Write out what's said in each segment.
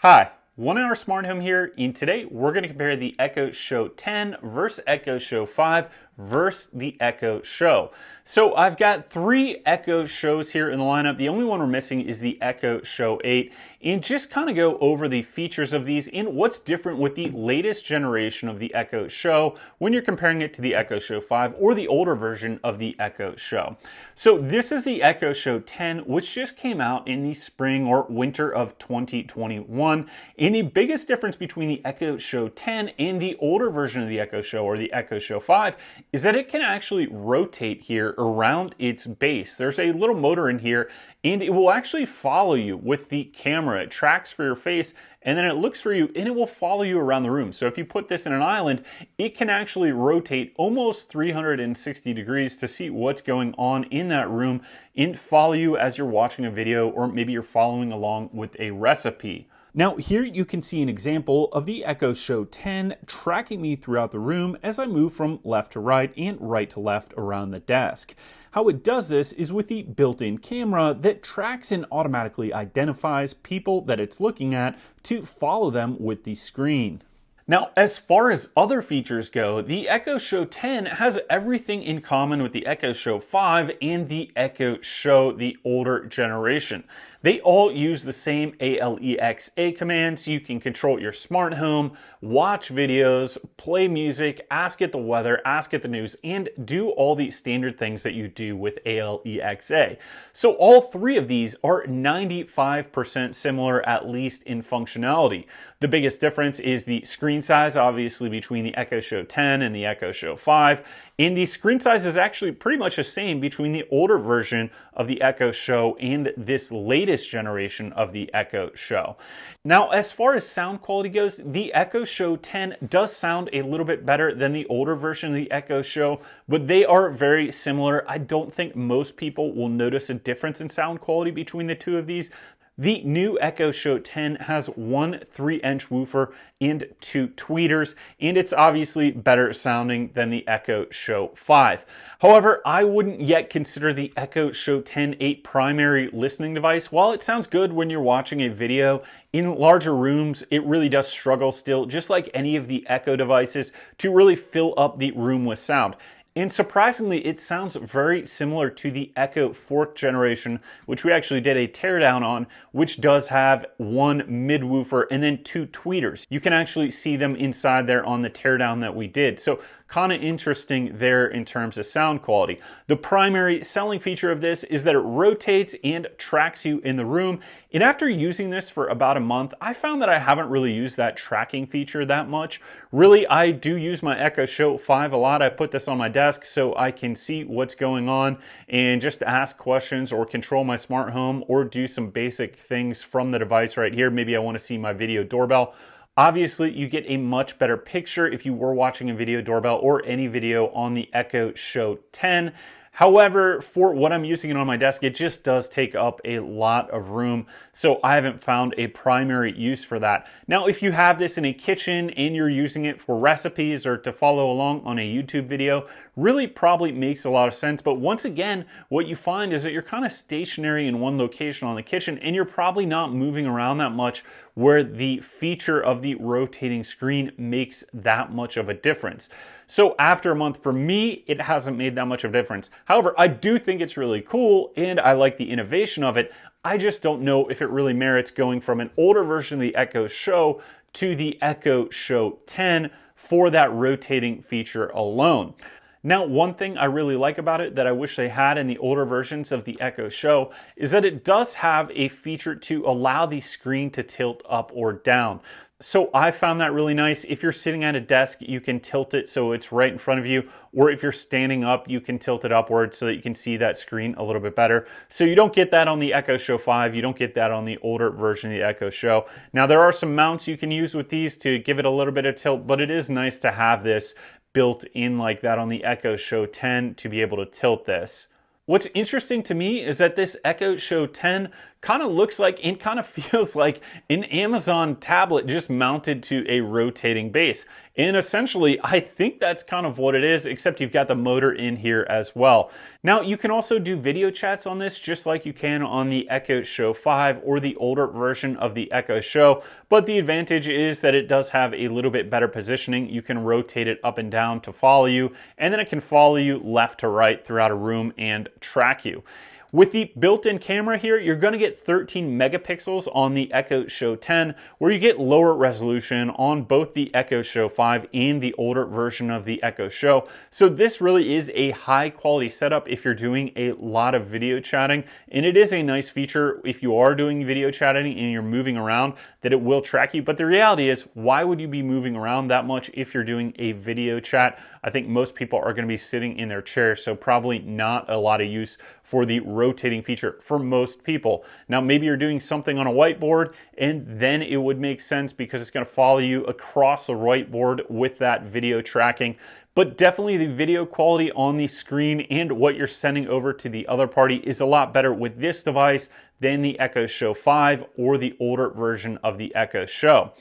Hi, 1 Hour Smart Home here, and today we're going to compare the Echo Show 10 versus Echo Show 5 versus the Echo Show. So I've got three Echo Shows here in the lineup. The only one we're missing is the Echo Show 8, and just kind of go over the features of these and what's different with the latest generation of the Echo Show when you're comparing it to the Echo Show 5 or the older version of the Echo Show. So this is the Echo Show 10, which just came out in the spring or winter of 2021. And the biggest difference between the Echo Show 10 and the older version of the Echo Show or the Echo Show 5 is that it can actually rotate here around its base. There's a little motor in here, and it will actually follow you with the camera. It tracks for your face, and then it looks for you, and it will follow you around the room. So if you put this in an island, it can actually rotate almost 360 degrees to see what's going on in that room and follow you as you're watching a video, or maybe you're following along with a recipe. Now here you can see an example of the Echo Show 10 tracking me throughout the room as I move from left to right and right to left around the desk. How it does this is with the built-in camera that tracks and automatically identifies people that it's looking at to follow them with the screen. Now, as far as other features go, the Echo Show 10 has everything in common with the Echo Show 5 and the Echo Show, the older generation. They all use the same ALEXA commands. You can control your smart home, watch videos, play music, ask it the weather, ask it the news, and do all the standard things that you do with ALEXA. So all three of these are 95% similar, at least in functionality. The biggest difference is the screen size, obviously, between the Echo Show 10 and the Echo Show 5. And the screen size is actually pretty much the same between the older version of the Echo Show and this latest generation of the Echo Show. Now, as far as sound quality goes, the Echo Show 10 does sound a little bit better than the older version of the Echo Show, but they are very similar. I don't think most people will notice a difference in sound quality between the two of these. The new Echo Show 10 has one 3-inch woofer and two tweeters, and it's obviously better sounding than the Echo Show 5. However, I wouldn't yet consider the Echo Show 10 a primary listening device. While it sounds good when you're watching a video, in larger rooms, it really does struggle still, just like any of the Echo devices, to really fill up the room with sound. And surprisingly, it sounds very similar to the Echo 4th generation, which we actually did a teardown on, which does have one mid-woofer and then two tweeters. You can actually see them inside there on the teardown that we did. So kind of interesting there in terms of sound quality. The primary selling feature of this is that it rotates and tracks you in the room. And after using this for about a month, I found that I haven't really used that tracking feature that much. Really, I do use my Echo Show 5 a lot. I put this on my desk so I can see what's going on and just ask questions or control my smart home or do some basic things from the device right here. Maybe I want to see my video doorbell. Obviously, you get a much better picture if you were watching a video doorbell or any video on the Echo Show 10. However, for what I'm using it on my desk, it just does take up a lot of room, so I haven't found a primary use for that. Now, if you have this in a kitchen and you're using it for recipes or to follow along on a YouTube video, really probably makes a lot of sense. But once again, what you find is that you're kind of stationary in one location on the kitchen, and you're probably not moving around that much, where the feature of the rotating screen makes that much of a difference. So after a month, for me, it hasn't made that much of a difference. However, I do think it's really cool and I like the innovation of it. I just don't know if it really merits going from an older version of the Echo Show to the Echo Show 10 for that rotating feature alone. Now, one thing I really like about it that I wish they had in the older versions of the Echo Show is that it does have a feature to allow the screen to tilt up or down. So I found that really nice. If you're sitting at a desk, you can tilt it so it's right in front of you, or if you're standing up, you can tilt it upward so that you can see that screen a little bit better. So you don't get that on the Echo Show 5, you don't get that on the older version of the Echo Show. Now, there are some mounts you can use with these to give it a little bit of tilt, but it is nice to have this built in like that on the Echo Show 10 to be able to tilt this. What's interesting to me is that this Echo Show 10 kind of looks like and kind of feels like an Amazon tablet just mounted to a rotating base. And essentially, I think that's kind of what it is, except you've got the motor in here as well. Now, you can also do video chats on this just like you can on the Echo Show 5 or the older version of the Echo Show, but the advantage is that it does have a little bit better positioning. You can rotate it up and down to follow you, and then it can follow you left to right throughout a room and track you. With the built-in camera here, you're going to get 13 megapixels on the Echo Show 10, where you get lower resolution on both the Echo Show 5 and the older version of the Echo Show. So this really is a high-quality setup if you're doing a lot of video chatting, and it is a nice feature if you are doing video chatting and you're moving around, that it will track you. But the reality is, why would you be moving around that much if you're doing a video chat? I think most people are going to be sitting in their chair, so probably not a lot of use for the rotating feature for most people. Now, maybe you're doing something on a whiteboard, and then it would make sense because it's going to follow you across the whiteboard with that video tracking. But definitely the video quality on the screen and what you're sending over to the other party is a lot better with this device than the Echo Show 5 or the older version of the Echo Show.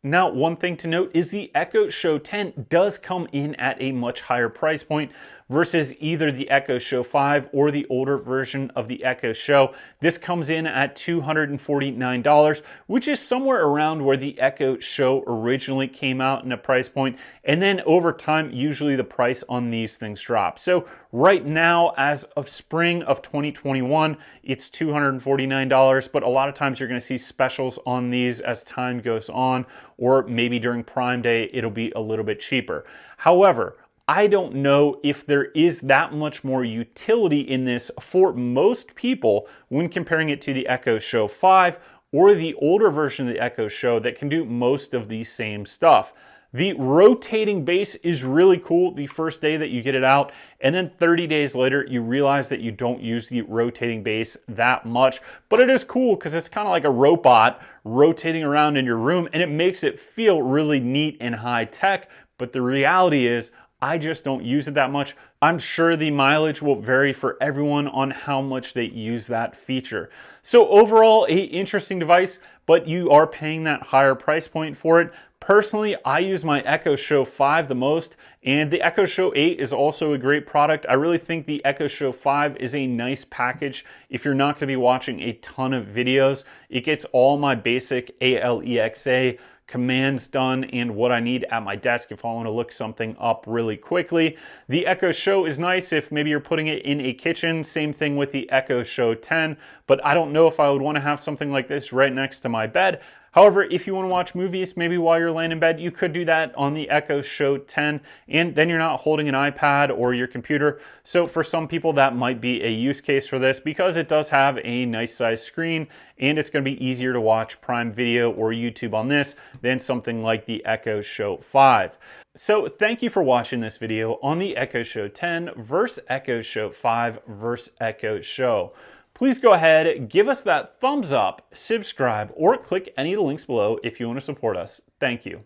Now, one thing to note is the Echo Show 10 does come in at a much higher price point versus either the Echo Show 5 or the older version of the Echo Show. This comes in at $249, which is somewhere around where the Echo Show originally came out in a price point. And then over time, usually the price on these things drops. So right now, as of spring of 2021, it's $249, but a lot of times you're going to see specials on these as time goes on, or maybe during Prime Day, it'll be a little bit cheaper. However, I don't know if there is that much more utility in this for most people when comparing it to the Echo Show 5 or the older version of the Echo Show that can do most of the same stuff. The rotating base is really cool the first day that you get it out, and then 30 days later you realize that you don't use the rotating base that much, but it is cool because it's kind of like a robot rotating around in your room, and it makes it feel really neat and high tech. But the reality is, I just don't use it that much. I'm sure the mileage will vary for everyone on how much they use that feature. So overall, an interesting device, but you are paying that higher price point for it. Personally, I use my Echo Show 5 the most, and the Echo Show 8 is also a great product. I really think the Echo Show 5 is a nice package if you're not going to be watching a ton of videos. It gets all my basic ALEXA commands done and what I need at my desk if I want to look something up really quickly. The Echo Show is nice if maybe you're putting it in a kitchen. Same thing with the Echo Show 10, but I don't know if I would want to have something like this right next to my bed. However, if you want to watch movies, maybe while you're laying in bed, you could do that on the Echo Show 10, and then you're not holding an iPad or your computer. So for some people, that might be a use case for this because it does have a nice size screen, and it's going to be easier to watch Prime Video or YouTube on this than something like the Echo Show 5. So thank you for watching this video on the Echo Show 10 versus Echo Show 5 versus Echo Show. Please go ahead, give us that thumbs up, subscribe, or click any of the links below if you want to support us. Thank you.